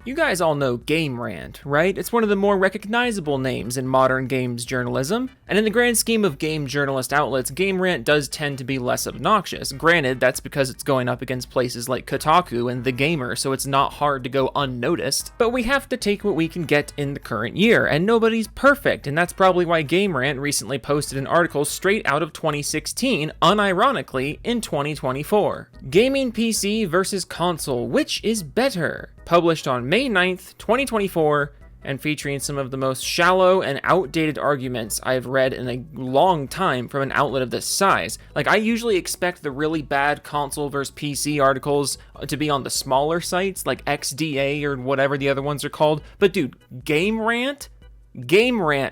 You guys all know GameRant, right? It's one of the more recognizable names in modern games journalism, and in the grand scheme of game journalist outlets, GameRant does tend to be less obnoxious. Granted, that's because it's going up against places like Kotaku and The Gamer, so it's not hard to go unnoticed, but we have to take what we can get in the current year, and nobody's perfect, and that's probably why GameRant recently posted an article straight out of 2016, unironically, in 2024. Gaming PC versus console, which is better? Published on May 9th, 2024, and featuring some of the most shallow and outdated arguments I've read in a long time from an outlet of this size. Like, I usually expect the really bad console versus PC articles to be on the smaller sites, like XDA or whatever the other ones are called, but dude, GameRant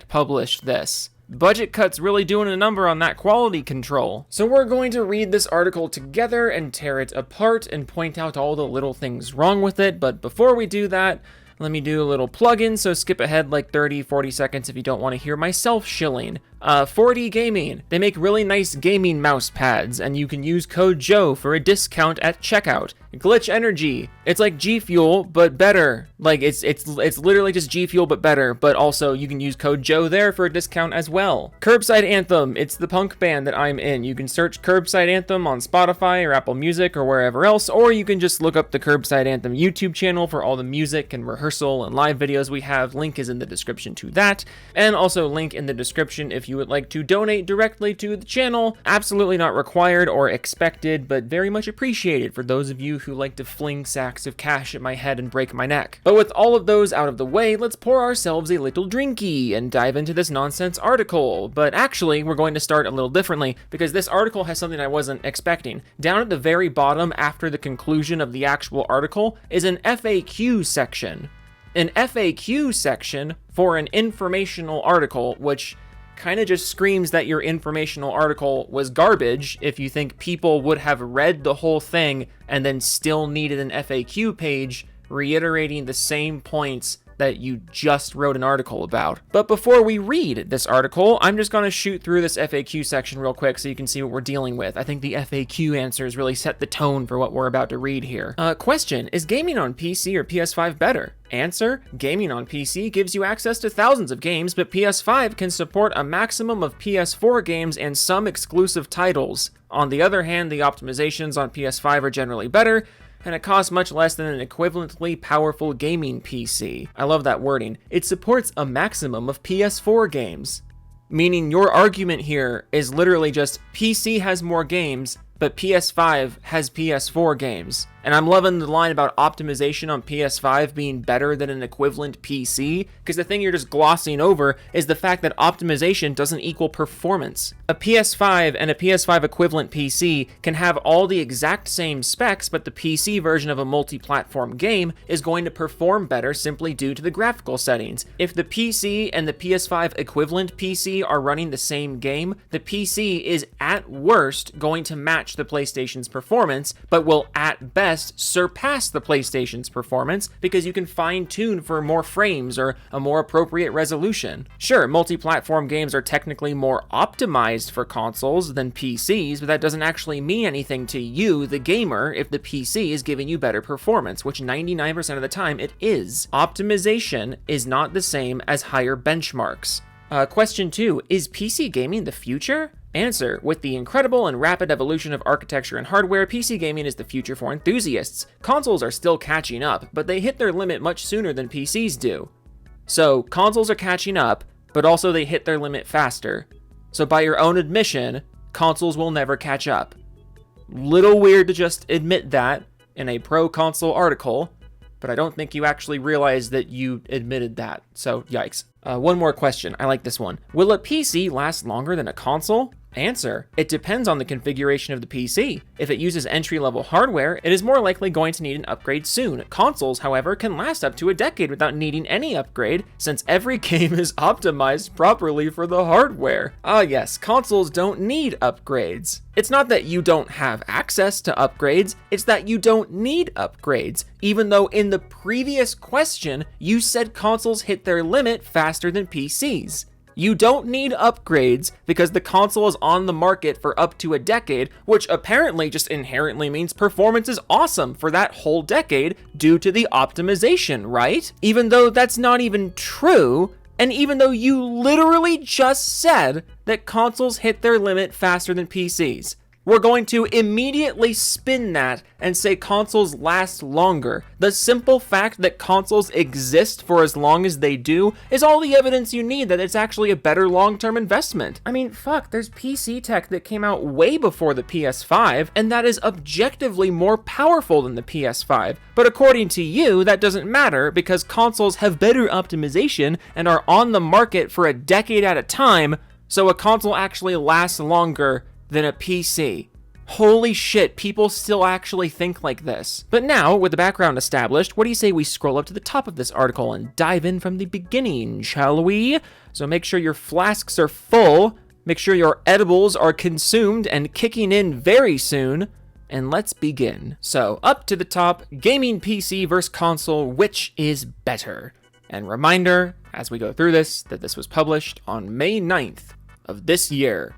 published this. Budget cuts really doing a number on that quality control. So we're going to read this article together and tear it apart and point out all the little things wrong with it. But before we do that, let me do a little plug-in, so skip ahead like 30-40 seconds if you don't want to hear myself shilling. 4D Gaming. They make really nice gaming mouse pads, and you can use code Joe for a discount at checkout. Glitch Energy. It's like G Fuel, but better. Like, it's literally just G Fuel, but better, but also you can use code Joe there for a discount as well. Curbside Anthem. It's the punk band that I'm in. You can search Curbside Anthem on Spotify or Apple Music or wherever else, or you can just look up the Curbside Anthem YouTube channel for all the music and rehearsal and live videos we have. Link is in the description to that, and also link in the description if you would like to donate directly to the channel. Absolutely not required or expected, but very much appreciated for those of you who like to fling sacks of cash at my head and break my neck. But with all of those out of the way, let's pour ourselves a little drinky and dive into this nonsense article. But actually, we're going to start a little differently, because this article has something I wasn't expecting. Down at the very bottom, after the conclusion of the actual article, is an FAQ section. An FAQ section for an informational article, which kind of just screams that your informational article was garbage if you think people would have read the whole thing and then still needed an FAQ page reiterating the same points that you just wrote an article about. But before we read this article, I'm just going to shoot through this FAQ section real quick so you can see what we're dealing with. I think the FAQ answers really set the tone for what we're about to read here. Question, is gaming on PC or PS5 better? Answer, gaming on PC gives you access to thousands of games, but PS5 can support a maximum of PS4 games and some exclusive titles. On the other hand, the optimizations on PS5 are generally better, and it costs much less than an equivalently powerful gaming PC. I love that wording. It supports a maximum of PS4 games. Meaning your argument here is literally just PC has more games, but PS5 has PS4 games. And I'm loving the line about optimization on PS5 being better than an equivalent PC, because the thing you're just glossing over is the fact that optimization doesn't equal performance. A PS5 and a PS5 equivalent PC can have all the exact same specs, but the PC version of a multi-platform game is going to perform better simply due to the graphical settings. If the PC and the PS5 equivalent PC are running the same game, the PC is at worst going to match the PlayStation's performance, but will at best surpass the PlayStation's performance because you can fine-tune for more frames or a more appropriate resolution. Sure, multi-platform games are technically more optimized for consoles than PCs, but that doesn't actually mean anything to you, the gamer, if the PC is giving you better performance, which 99% of the time it is. Optimization is not the same as higher benchmarks. Question 2, is PC gaming the future? Answer, with the incredible and rapid evolution of architecture and hardware, PC gaming is the future for enthusiasts. Consoles are still catching up, but they hit their limit much sooner than PCs do. So, consoles are catching up, but also they hit their limit faster. So by your own admission, consoles will never catch up. Little weird to just admit that in a pro-console article, but I don't think you actually realize that you admitted that, so yikes. One more question, I like this one. Will a PC last longer than a console? Answer, it depends on the configuration of the PC. If it uses entry-level hardware, it is more likely going to need an upgrade soon. Consoles, however, can last up to a decade without needing any upgrade, since every game is optimized properly for the hardware. Ah yes, consoles don't need upgrades. It's not that you don't have access to upgrades, it's that you don't need upgrades, even though in the previous question, you said consoles hit their limit faster than PCs. You don't need upgrades because the console is on the market for up to a decade, which apparently just inherently means performance is awesome for that whole decade due to the optimization, right? Even though that's not even true, and even though you literally just said that consoles hit their limit faster than PCs. We're going to immediately spin that and say consoles last longer. The simple fact that consoles exist for as long as they do is all the evidence you need that it's actually a better long-term investment. I mean, fuck, there's PC tech that came out way before the PS5, and that is objectively more powerful than the PS5. But according to you, that doesn't matter because consoles have better optimization and are on the market for a decade at a time, so a console actually lasts longer than a PC. Holy shit, people still actually think like this. But now, with the background established, what do you say we scroll up to the top of this article and dive in from the beginning, shall we? So make sure your flasks are full, make sure your edibles are consumed and kicking in very soon, and let's begin. So, up to the top, gaming PC versus console, which is better? And reminder, as we go through this, that this was published on May 9th of this year.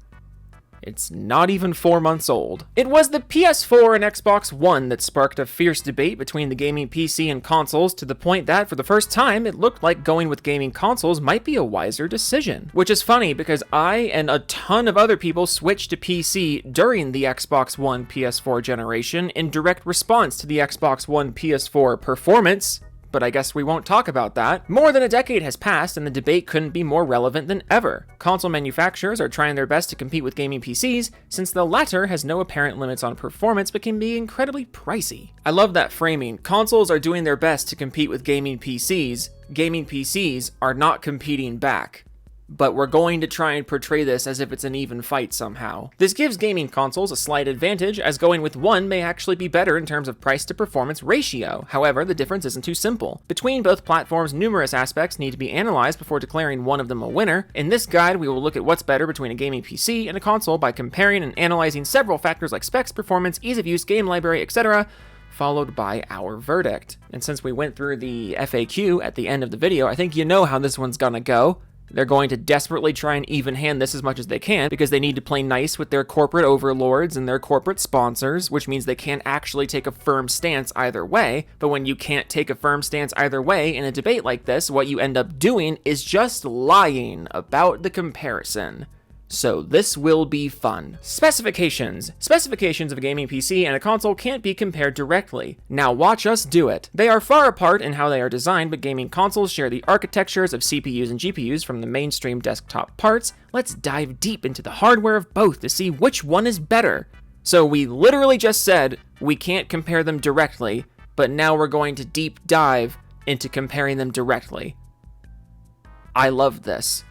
It's not even 4 months old. It was the PS4 and Xbox One that sparked a fierce debate between the gaming PC and consoles to the point that, for the first time, it looked like going with gaming consoles might be a wiser decision. Which is funny because I and a ton of other people switched to PC during the Xbox One PS4 generation in direct response to the Xbox One PS4 performance. But I guess we won't talk about that. More than a decade has passed and the debate couldn't be more relevant than ever. Console manufacturers are trying their best to compete with gaming PCs, since the latter has no apparent limits on performance but can be incredibly pricey. I love that framing. Consoles are doing their best to compete with gaming PCs. Gaming PCs are not competing back. But we're going to try and portray this as if it's an even fight somehow. This gives gaming consoles a slight advantage, as going with one may actually be better in terms of price to performance ratio. However, the difference isn't too simple. Between both platforms, numerous aspects need to be analyzed before declaring one of them a winner. In this guide, we will look at what's better between a gaming PC and a console by comparing and analyzing several factors like specs, performance, ease of use, game library, etc., followed by our verdict. And since we went through the FAQ at the end of the video, I think you know how this one's gonna go. They're going to desperately try and even hand this as much as they can because they need to play nice with their corporate overlords and their corporate sponsors, which means they can't actually take a firm stance either way. But when you can't take a firm stance either way in a debate like this, what you end up doing is just lying about the comparison. So this will be fun. Specifications. Specifications of a gaming PC and a console can't be compared directly. Now watch us do it. They are far apart in how they are designed, but gaming consoles share the architectures of CPUs and GPUs from the mainstream desktop parts. Let's dive deep into the hardware of both to see which one is better. So we literally just said we can't compare them directly, but now we're going to deep dive into comparing them directly. I love this.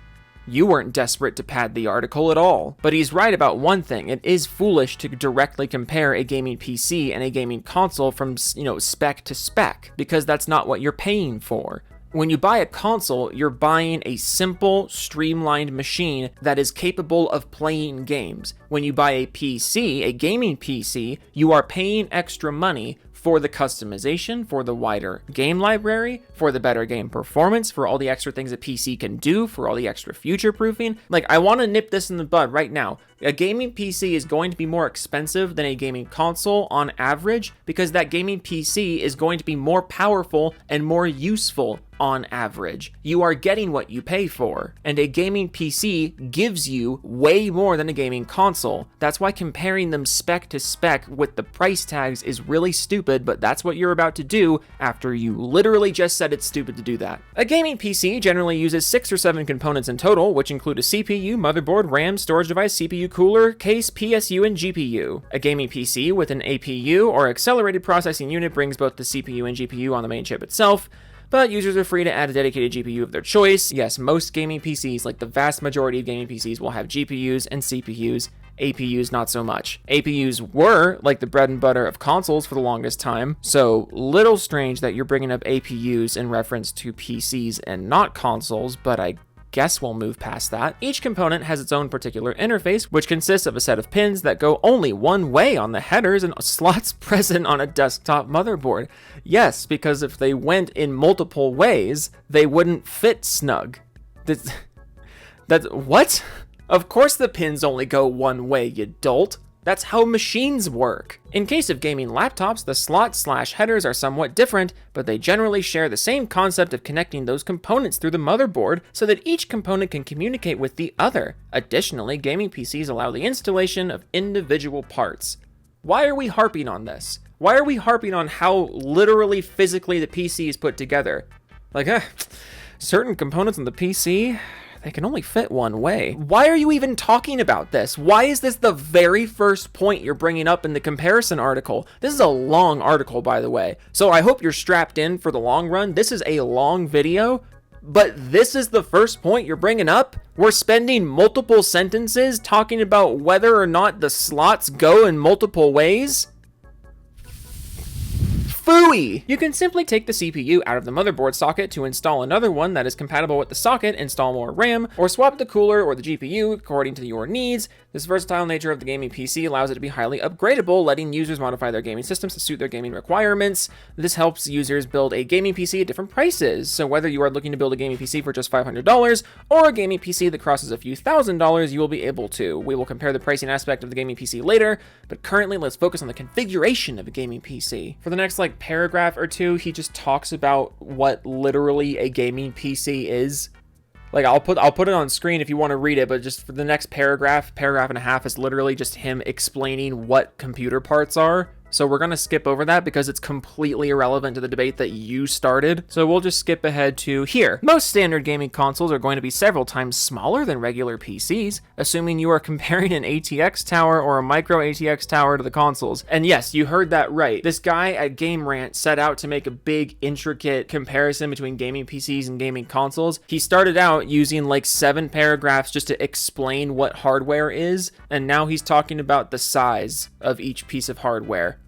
You weren't desperate to pad the article at all. But he's right about one thing. It is foolish to directly compare a gaming PC and a gaming console from, spec to spec, because that's not what you're paying for. When you buy a console, you're buying a simple, streamlined machine that is capable of playing games. When you buy a PC, a gaming PC, you are paying extra money for the customization, for the wider game library, for the better game performance, for all the extra things a PC can do, for all the extra future-proofing. Like, I want to nip this in the bud right now. A gaming PC is going to be more expensive than a gaming console on average because that gaming PC is going to be more powerful and more useful on average. You are getting what you pay for, and a gaming PC gives you way more than a gaming console. That's why comparing them spec to spec with the price tags is really stupid, but that's what you're about to do after you literally just said it's stupid to do that. A gaming PC generally uses 6 or 7 components in total, which include a CPU, motherboard, RAM, storage device, CPU, cooler, case, PSU, and GPU. A gaming PC with an APU or accelerated processing unit brings both the CPU and GPU on the main chip itself, but users are free to add a dedicated GPU of their choice. Yes, most gaming PCs, like the vast majority of gaming PCs, will have GPUs and CPUs. APUs not so much. APUs were like the bread and butter of consoles for the longest time, so little strange that you're bringing up APUs in reference to PCs and not consoles, but I guess we'll move past that. Each component has its own particular interface, which consists of a set of pins that go only one way on the headers and slots present on a desktop motherboard. Yes, because if they went in multiple ways, they wouldn't fit snug. What? Of course the pins only go one way, you dolt. That's how machines work. In case of gaming laptops, the slots/headers are somewhat different, but they generally share the same concept of connecting those components through the motherboard so that each component can communicate with the other. Additionally, gaming PCs allow the installation of individual parts. Why are we harping on this? Why are we harping on how literally physically the PC is put together? Like, certain components on the PC, they can only fit one way. Why are you even talking about this? Why is this the very first point you're bringing up in the comparison article? This is a long article, by the way, so I hope you're strapped in for the long run. This is a long video, but this is the first point you're bringing up? We're spending multiple sentences talking about whether or not the slots go in multiple ways? Phooey! You can simply take the CPU out of the motherboard socket to install another one that is compatible with the socket, install more RAM, or swap the cooler or the GPU according to your needs. This versatile nature of the gaming PC allows it to be highly upgradable, letting users modify their gaming systems to suit their gaming requirements. This helps users build a gaming PC at different prices, so whether you are looking to build a gaming PC for just $500 or a gaming PC that crosses a few $1,000s, you will be able to. We will compare the pricing aspect of the gaming PC later, but currently let's focus on the configuration of a gaming PC. For the next paragraph or two, he just talks about what literally a gaming PC is. Like, I'll put it on screen if you want to read it, but just for the next paragraph and a half is literally just him explaining what computer parts are. So we're going to skip over that because it's completely irrelevant to the debate that you started. So we'll just skip ahead to here. Most standard gaming consoles are going to be several times smaller than regular PCs, assuming you are comparing an ATX tower or a micro ATX tower to the consoles. And yes, you heard that right. This guy at GameRant set out to make a big, intricate comparison between gaming PCs and gaming consoles. He started out using like 7 paragraphs just to explain what hardware is, and now he's talking about the size of each piece of hardware.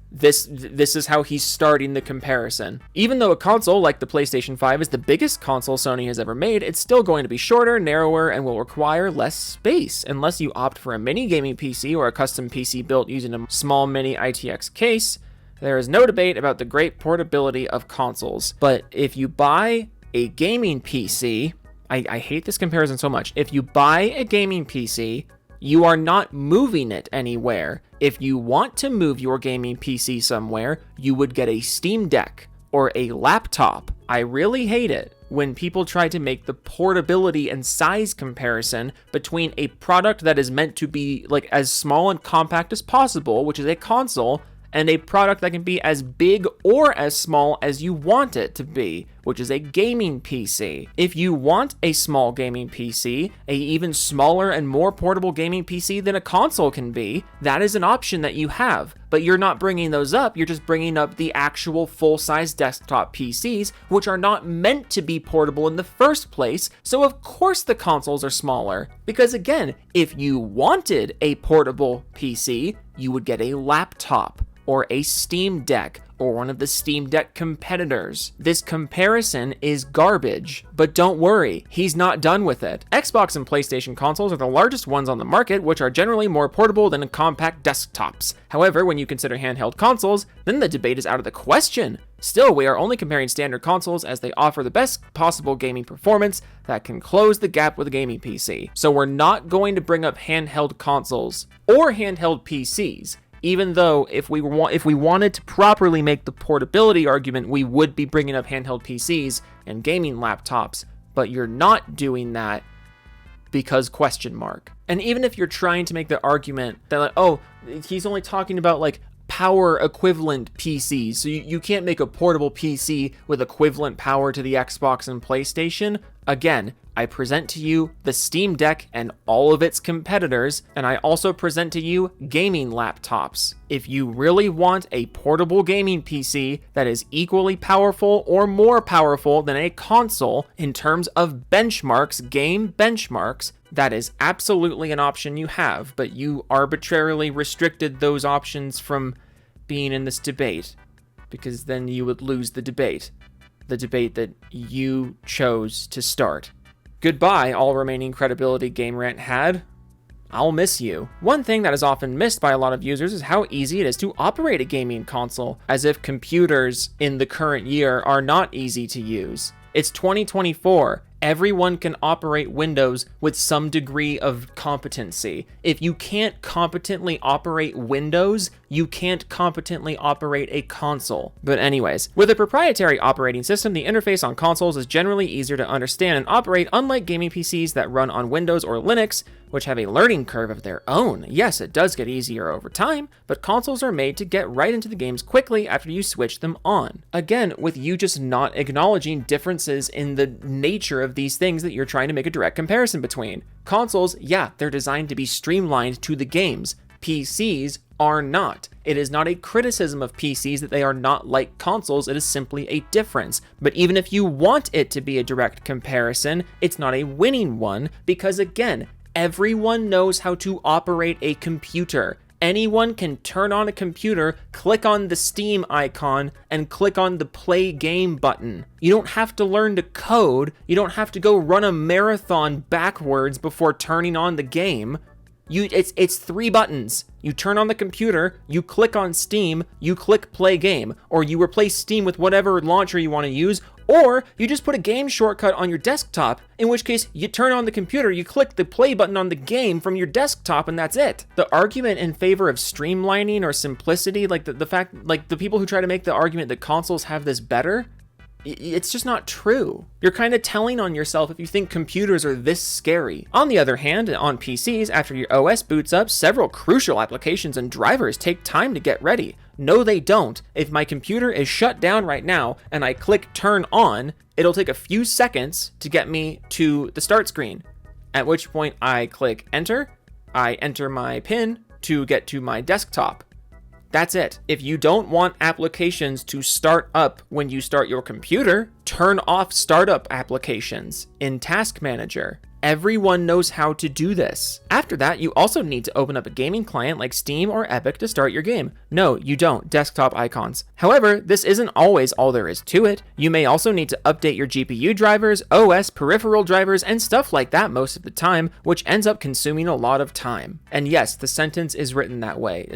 This is how he's starting the comparison. Even though a console like the PlayStation 5 is the biggest console Sony has ever made, it's still going to be shorter, narrower, and will require less space, unless you opt for a mini gaming PC or a custom PC built using a small mini ITX case. There is no debate about the great portability of consoles. But if you buy a gaming PC, I hate this comparison so much. If you buy a gaming PC, you are not moving it anywhere. If you want to move your gaming PC somewhere, you would get a Steam Deck or a laptop. I really hate it when people try to make the portability and size comparison between a product that is meant to be like as small and compact as possible, which is a console, and a product that can be as big or as small as you want it to be, which is a gaming PC. If you want a small gaming PC, a even smaller and more portable gaming PC than a console can be, that is an option that you have. But you're not bringing those up, you're just bringing up the actual full-size desktop PCs, which are not meant to be portable in the first place, so of course the consoles are smaller. Because again, if you wanted a portable PC, you would get a laptop, or a Steam Deck, or one of the Steam Deck competitors. This comparison is garbage, but don't worry, he's not done with it. Xbox and PlayStation consoles are the largest ones on the market, which are generally more portable than compact desktops. However, when you consider handheld consoles, then the debate is out of the question. Still, we are only comparing standard consoles as they offer the best possible gaming performance that can close the gap with a gaming PC. So we're not going to bring up handheld consoles or handheld PCs. Even though if we wanted to properly make the portability argument, we would be bringing up handheld PCs and gaming laptops, but you're not doing that because question mark. And even if you're trying to make the argument that like, oh, he's only talking about like power equivalent PCs, so you can't make a portable PC with equivalent power to the Xbox and PlayStation, again, I present to you the Steam Deck and all of its competitors, and I also present to you gaming laptops. If you really want a portable gaming PC that is equally powerful or more powerful than a console in terms of benchmarks, game benchmarks, that is absolutely an option you have, but you arbitrarily restricted those options from being in this debate, because then you would lose the debate that you chose to start. Goodbye, all remaining credibility GameRant had. I'll miss you. One thing that is often missed by a lot of users is how easy it is to operate a gaming console, as if computers in the current year are not easy to use. It's 2024. Everyone can operate Windows with some degree of competency. If you can't competently operate Windows, you can't competently operate a console. But anyways, with a proprietary operating system, the interface on consoles is generally easier to understand and operate, unlike gaming PCs that run on Windows or Linux, which have a learning curve of their own. Yes, it does get easier over time, but consoles are made to get right into the games quickly after you switch them on. Again, with you just not acknowledging differences in the nature of these things that you're trying to make a direct comparison between. Consoles, yeah, they're designed to be streamlined to the games. PCs are not. It is not a criticism of PCs that they are not like consoles, it is simply a difference. But even if you want it to be a direct comparison, it's not a winning one, because again, everyone knows how to operate a computer. Anyone can turn on a computer, click on the Steam icon, and click on the play game button. You don't have to learn to code. You don't have to go run a marathon backwards before turning on the game. It's 3 buttons. You turn on the computer, you click on Steam, you click play game, or you replace Steam with whatever launcher you want to use, or you just put a game shortcut on your desktop, in which case you turn on the computer, you click the play button on the game from your desktop, and that's it. The argument in favor of streamlining or simplicity, like the fact, like the people who try to make the argument that consoles have this better, it's just not true. You're kind of telling on yourself if you think computers are this scary. On the other hand, on PCs, after your OS boots up, several crucial applications and drivers take time to get ready. No, they don't. If my computer is shut down right now and I click turn on, it'll take a few seconds to get me to the start screen, at which point I click enter, I enter my PIN to get to my desktop. That's it. If you don't want applications to start up when you start your computer, turn off startup applications in Task Manager. Everyone knows how to do this. After that, you also need to open up a gaming client like Steam or Epic to start your game. No, you don't. Desktop icons. However, this isn't always all there is to it. You may also need to update your GPU drivers, OS, peripheral drivers, and stuff like that most of the time, which ends up consuming a lot of time. And yes, the sentence is written that way.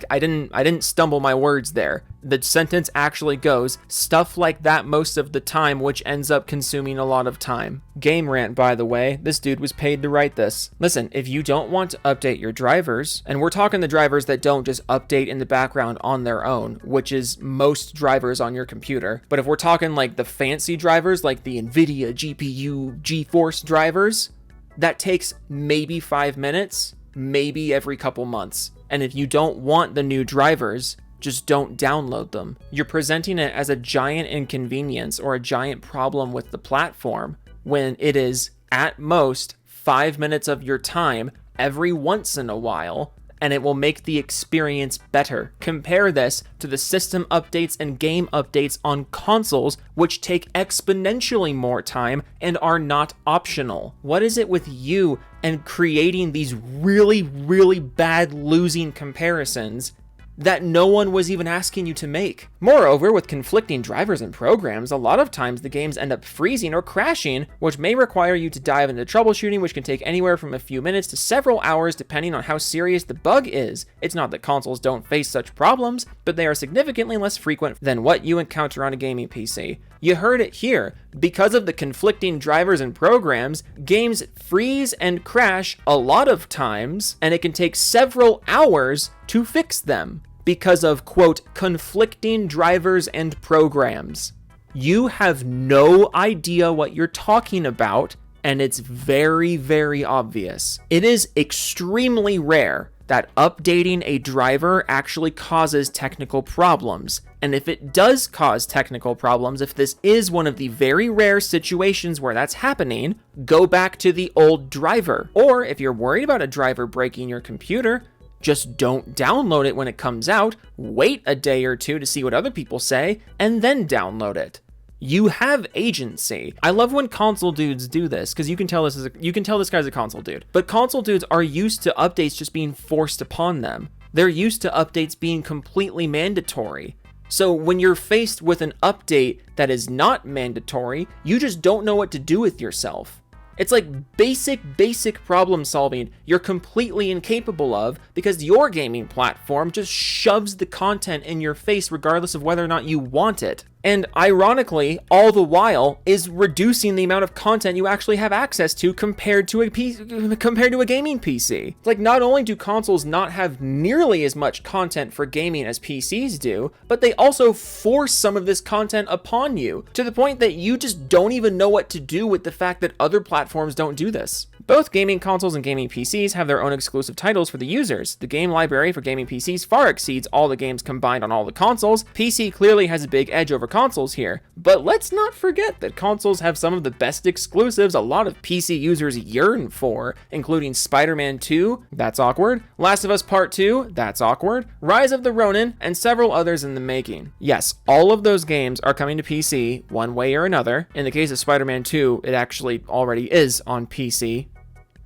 I didn't stumble my words there. The sentence actually goes, stuff like that most of the time, which ends up consuming a lot of time. GameRant, by the way, this dude was paid to write this. Listen, if you don't want to update your drivers, and we're talking the drivers that don't just update in the background on their own, which is most drivers on your computer, but if we're talking like the fancy drivers, like the NVIDIA GPU GeForce drivers, that takes maybe 5 minutes, maybe every couple months. And if you don't want the new drivers, just don't download them. You're presenting it as a giant inconvenience or a giant problem with the platform when it is, at most, 5 minutes of your time every once in a while, and it will make the experience better. Compare this to the system updates and game updates on consoles, which take exponentially more time and are not optional. What is it with you and creating these really, really bad losing comparisons that no one was even asking you to make? Moreover, with conflicting drivers and programs, a lot of times the games end up freezing or crashing, which may require you to dive into troubleshooting, which can take anywhere from a few minutes to several hours depending on how serious the bug is. It's not that consoles don't face such problems, but they are significantly less frequent than what you encounter on a gaming PC. You heard it here. Because of the conflicting drivers and programs, games freeze and crash a lot of times, and it can take several hours to fix them because of, quote, conflicting drivers and programs. You have no idea what you're talking about, and it's very, very obvious. It is extremely rare that updating a driver actually causes technical problems. And if it does cause technical problems, if this is one of the very rare situations where that's happening, go back to the old driver. Or if you're worried about a driver breaking your computer, just don't download it when it comes out, wait a day or two to see what other people say, and then download it. You have agency. I love when console dudes do this, because you can tell this guy's a console dude. But console dudes are used to updates just being forced upon them. They're used to updates being completely mandatory. So when you're faced with an update that is not mandatory, you just don't know what to do with yourself. It's like basic problem solving you're completely incapable of because your gaming platform just shoves the content in your face regardless of whether or not you want it. And ironically, all the while is reducing the amount of content you actually have access to compared to a gaming PC. Like, not only do consoles not have nearly as much content for gaming as PCs do, but they also force some of this content upon you to the point that you just don't even know what to do with the fact that other platforms don't do this. Both gaming consoles and gaming PCs have their own exclusive titles for the users. The game library for gaming PCs far exceeds all the games combined on all the consoles. PC clearly has a big edge over consoles here, but let's not forget that consoles have some of the best exclusives a lot of PC users yearn for, including Spider-Man 2, that's awkward, Last of Us Part 2, that's awkward, Rise of the Ronin, and several others in the making. Yes, all of those games are coming to PC one way or another. In the case of Spider-Man 2, it actually already is on PC.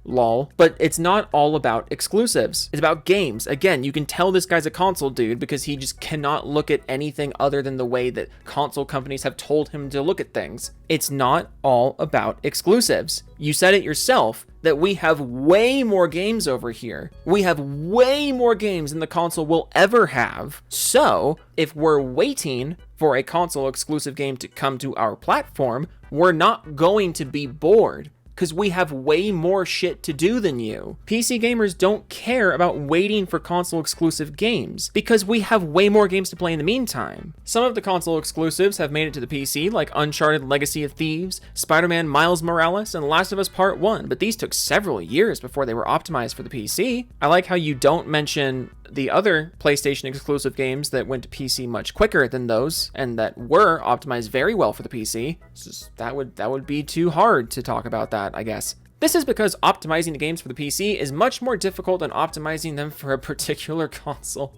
Lol. But it's not all about exclusives. It's about games. Again, you can tell this guy's a console dude because he just cannot look at anything other than the way that console companies have told him to look at things. It's not all about exclusives. You said it yourself that we have way more games over here. We have way more games than the console will ever have. So if we're waiting for a console exclusive game to come to our platform, we're not going to be bored, because we have way more shit to do than you. PC gamers don't care about waiting for console exclusive games, because we have way more games to play in the meantime. Some of the console exclusives have made it to the PC, like Uncharted Legacy of Thieves, Spider-Man Miles Morales, and Last of Us Part 1, but these took several years before they were optimized for the PC. I like how you don't mention the other PlayStation exclusive games that went to PC much quicker than those and that were optimized very well for the PC. That would be too hard to talk about that, I guess. This is because optimizing the games for the PC is much more difficult than optimizing them for a particular console.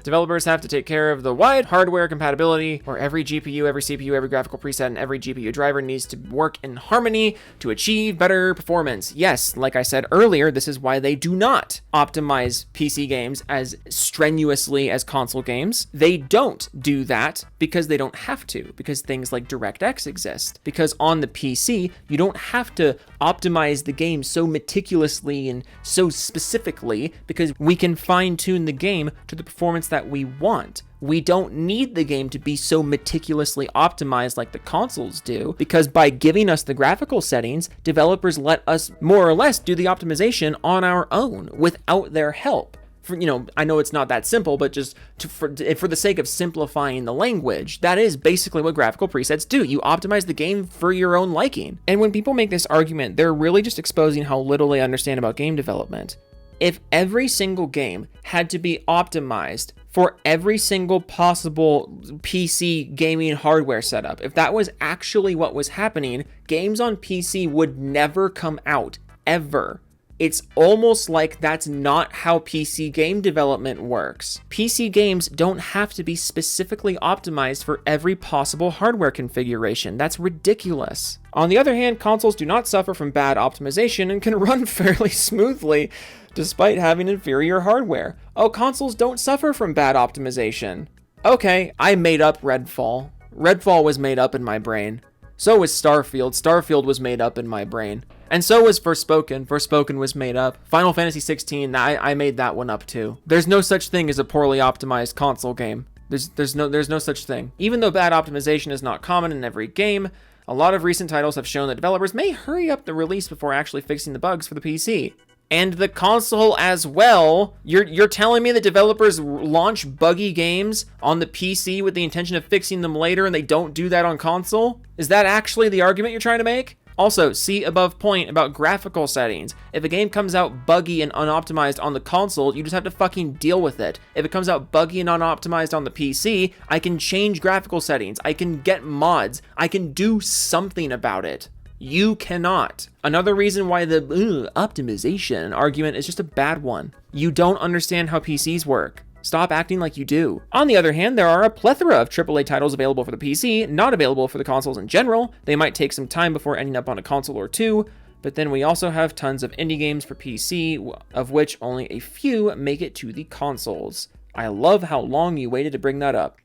Developers have to take care of the wide hardware compatibility, where every GPU, every CPU, every graphical preset, and every GPU driver needs to work in harmony to achieve better performance. Yes, like I said earlier, this is why they do not optimize PC games as strenuously as console games. They don't do that because they don't have to, because things like DirectX exist. Because on the PC, you don't have to optimize the game so meticulously and so specifically, because we can fine-tune the game to the performance that we want. We don't need the game to be so meticulously optimized like the consoles do, because by giving us the graphical settings, developers let us more or less do the optimization on our own without their help. I know it's not that simple, but just for the sake of simplifying the language, that is basically what graphical presets do. You optimize the game for your own liking. And when people make this argument, they're really just exposing how little they understand about game development. If every single game had to be optimized for every single possible PC gaming hardware setup, if that was actually what was happening, games on PC would never come out, ever. It's almost like that's not how PC game development works. PC games don't have to be specifically optimized for every possible hardware configuration. That's ridiculous. On the other hand, consoles do not suffer from bad optimization and can run fairly smoothly despite having inferior hardware. Oh, consoles don't suffer from bad optimization. Okay, I made up Redfall. Redfall was made up in my brain. So was Starfield. Starfield was made up in my brain. And so was Forspoken. Forspoken was made up. Final Fantasy 16, I made that one up too. There's no such thing as a poorly optimized console game. There's no such thing. Even though bad optimization is not common in every game, a lot of recent titles have shown that developers may hurry up the release before actually fixing the bugs for the PC. And the console as well. You're telling me that developers launch buggy games on the PC with the intention of fixing them later and they don't do that on console? Is that actually the argument you're trying to make? Also, see above point about graphical settings. If a game comes out buggy and unoptimized on the console, you just have to fucking deal with it. If it comes out buggy and unoptimized on the PC, I can change graphical settings. I can get mods. I can do something about it. You cannot. Another reason why the optimization argument is just a bad one. You don't understand how PCs work. Stop acting like you do. On the other hand, there are a plethora of AAA titles available for the PC, not available for the consoles in general. They might take some time before ending up on a console or two, but then we also have tons of indie games for PC, of which only a few make it to the consoles. I love how long you waited to bring that up.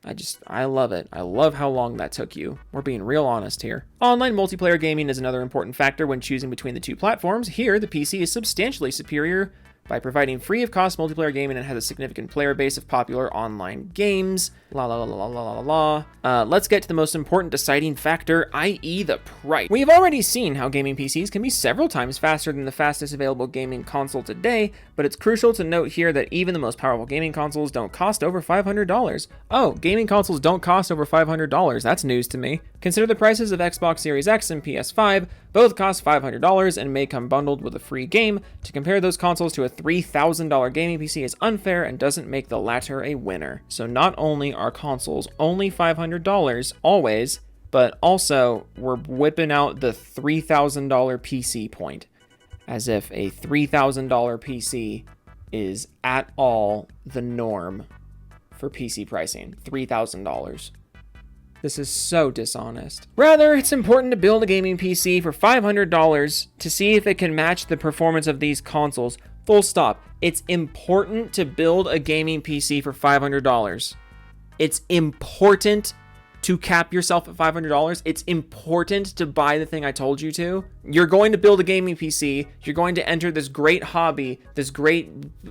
I love it. I love how long that took you. We're being real honest here. Online multiplayer gaming is another important factor when choosing between the two platforms. Here, the PC is substantially superior by providing free of cost multiplayer gaming and has a significant player base of popular online games. Let's get to the most important deciding factor, i.e. the price. We've already seen how gaming PCs can be several times faster than the fastest available gaming console today, but it's crucial to note here that even the most powerful gaming consoles don't cost over $500. Oh, gaming consoles don't cost over $500. That's news to me. Consider the prices of Xbox Series X and PS5. Both cost $500 and may come bundled with a free game. To compare those consoles to a $3,000 gaming PC is unfair and doesn't make the latter a winner. So not only are consoles only $500 always, but also we're whipping out the $3,000 PC point, as if a $3,000 PC is at all the norm for PC pricing. $3,000. This is so dishonest. Rather, it's important to build a gaming PC for $500 to see if it can match the performance of these consoles. Full stop. It's important to build a gaming PC for $500. It's important to cap yourself at $500. It's important to buy the thing I told you to. You're going to build a gaming PC. You're going to enter this great hobby, this great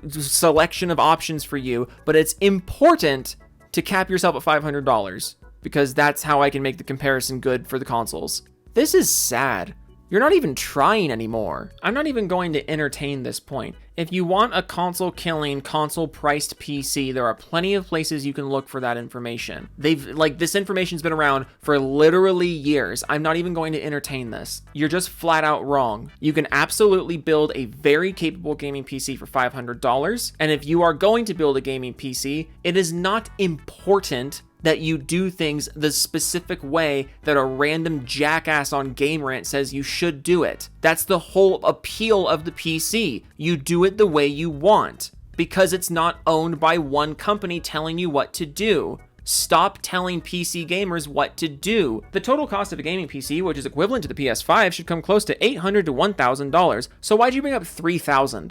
selection of options for you, but it's important to cap yourself at $500. Because that's how I can make the comparison good for the consoles. This is sad. You're not even trying anymore. I'm not even going to entertain this point. If you want a console-killing, console-priced PC, there are plenty of places you can look for that information. This information's been around for literally years. I'm not even going to entertain this. You're just flat out wrong. You can absolutely build a very capable gaming PC for $500, and if you are going to build a gaming PC, it is not important that you do things the specific way that a random jackass on GameRant says you should do it. That's the whole appeal of the PC. You do it the way you want, because it's not owned by one company telling you what to do. Stop telling PC gamers what to do. The total cost of a gaming PC, which is equivalent to the PS5, should come close to $800 to $1,000. So why'd you bring up $3,000?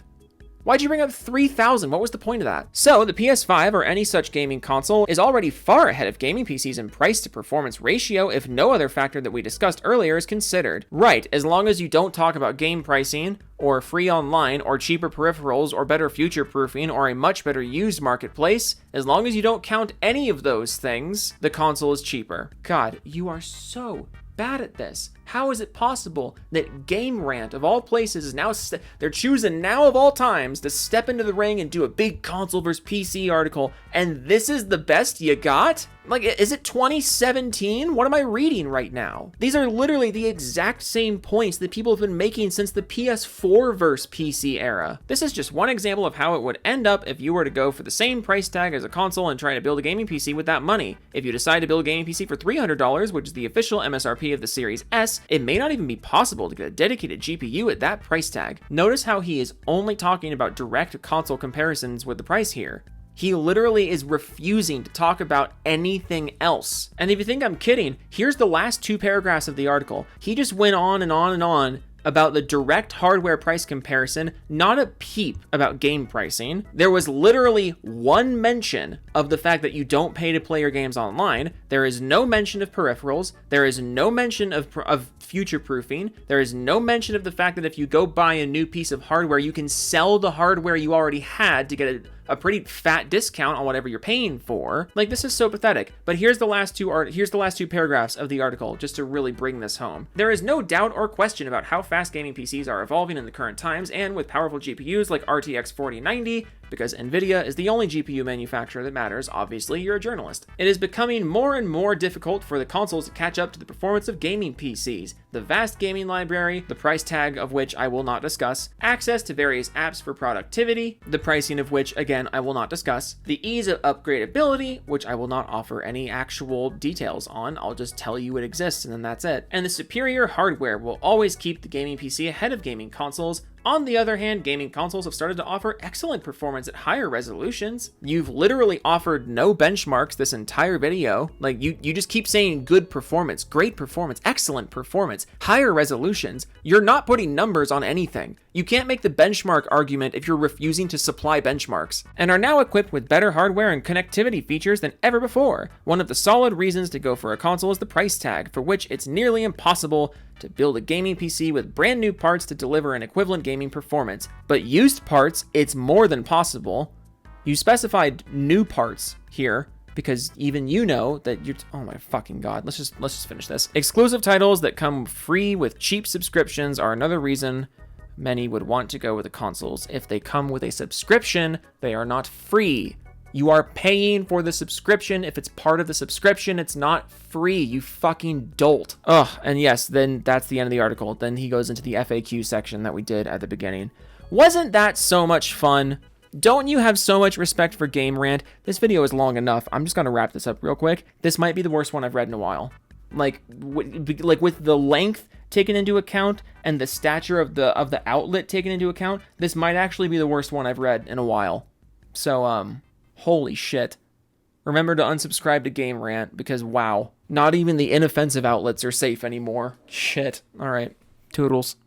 Why'd you bring up $3,000? What was the point of that? So the PS5 or any such gaming console is already far ahead of gaming PCs in price to performance ratio if no other factor that we discussed earlier is considered. Right, as long as you don't talk about game pricing, or free online, or cheaper peripherals, or better future-proofing, or a much better used marketplace, as long as you don't count any of those things, the console is cheaper. God, you are so bad at this. How is it possible that GameRant, of all places, is now they're choosing now of all times to step into the ring and do a big console versus PC article, and this is the best you got? Like, is it 2017? What am I reading right now? These are literally the exact same points that people have been making since the PS4 versus PC era. This is just one example of how it would end up if you were to go for the same price tag as a console and try to build a gaming PC with that money. If you decide to build a gaming PC for $300, which is the official MSRP of the Series S, it may not even be possible to get a dedicated GPU at that price tag. Notice how he is only talking about direct console comparisons with the price here. He literally is refusing to talk about anything else. And if you think I'm kidding, here's the last two paragraphs of the article. He just went on and on and on about the direct hardware price comparison, not a peep about game pricing. There was literally one mention of the fact that you don't pay to play your games online. There is no mention of peripherals. There is no mention of future-proofing. There is no mention of the fact that if you go buy a new piece of hardware, you can sell the hardware you already had to get a pretty fat discount on whatever you're paying for. Like, this is so pathetic. But here's the last two paragraphs of the article, just to really bring this home. There is no doubt or question about how fast gaming PCs are evolving in the current times, and with powerful GPUs like RTX 4090, because Nvidia is the only GPU manufacturer that matters, obviously you're a journalist. It is becoming more and more difficult for the consoles to catch up to the performance of gaming PCs. The vast gaming library, the price tag of which I will not discuss, access to various apps for productivity, the pricing of which, again, I will not discuss, the ease of upgradability, which I will not offer any actual details on, I'll just tell you it exists and then that's it, and the superior hardware will always keep the gaming PC ahead of gaming consoles. On the other hand, gaming consoles have started to offer excellent performance at higher resolutions. You've literally offered no benchmarks this entire video. Like, you just keep saying good performance, great performance, excellent performance, higher resolutions. You're not putting numbers on anything. You can't make the benchmark argument if you're refusing to supply benchmarks, and are now equipped with better hardware and connectivity features than ever before. One of the solid reasons to go for a console is the price tag, for which it's nearly impossible to build a gaming PC with brand new parts to deliver an equivalent gaming gaming performance. But used parts, it's more than possible. You specified new parts here, because even you know that you're, oh my fucking god, let's just finish this. Exclusive titles that come free with cheap subscriptions are another reason many would want to go with the consoles. If they come with a subscription, they are not free. You are paying for the subscription. If it's part of the subscription, it's not free, you fucking dolt. Ugh, and yes, then that's the end of the article. Then he goes into the FAQ section that we did at the beginning. Wasn't that so much fun? Don't you have so much respect for GameRant? This video is long enough. I'm just gonna wrap this up real quick. This might be the worst one I've read in a while. Like with the length taken into account and the stature of the outlet taken into account, this might actually be the worst one I've read in a while. So, holy shit. Remember to unsubscribe to GameRant because, wow, not even the inoffensive outlets are safe anymore. Shit. All right. Toodles.